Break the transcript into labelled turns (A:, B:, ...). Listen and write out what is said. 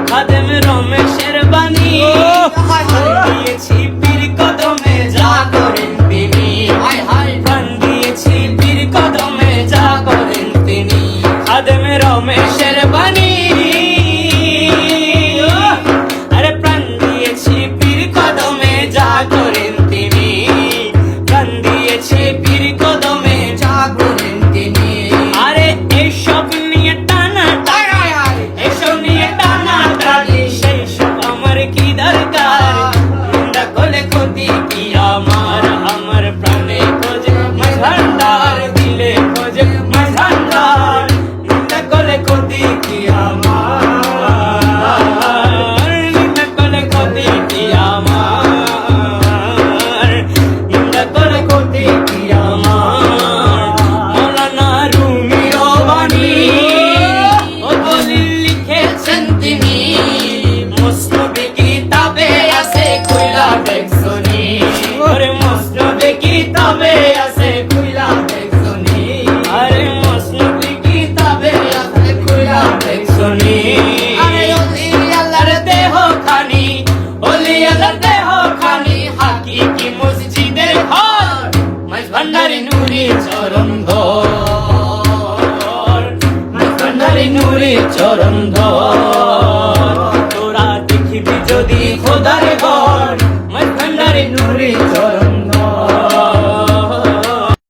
A: খাদেম রমেশের বাণী দিয়েছি পীর কদমে যা করেন তিনি প্রাণ দিয়েছি পীর কদমে যা করেন তিনি খাদেম রমেশের বাণী আরে প্রাণ দিয়েছি পীর কদমে যা করেন তিনি প্রাণ দিয়েছি পীর কদমে যা করেন তিনি আরে এইসব নিয়ে টানা এসব নিয়ে টানা টানি সেই সব আমার কি দরকার নিন্দা করলে ক্ষতি কি আমার প্রাণে খোঁজে ভান্ডার দিলে খোঁজে ভান্ডার নিন্দা করলে ক্ষতি কি আমার নিন্দা করলে ক্ষতি কি আমার নিন্দা করলে ক্ষতি কি আমার মৌলানা রুমির বাণী ও দলিল লিখেছেন তিনি মুসনদে কিতাবে আছে খুইলা দেখছনি আরে মুসনদে কিতাবে আছে খুইলা দেখছনি আরে মুসনদে কিতাবে আছে খুইলা দেখছনি আরে ওলি আল্লাহর দেহ খানি ওলি আল্লাহর দেহ খানি হাকিকি মসজিদের ঘর মাঝ ভান্ডারি নুরি চরণ ধর মাঝ ভান্ডারি নুরি চরণ ধর তোরা দেখিবি যদি খোদার ঘর মাঝ ভান্ডারি নুরি চরণ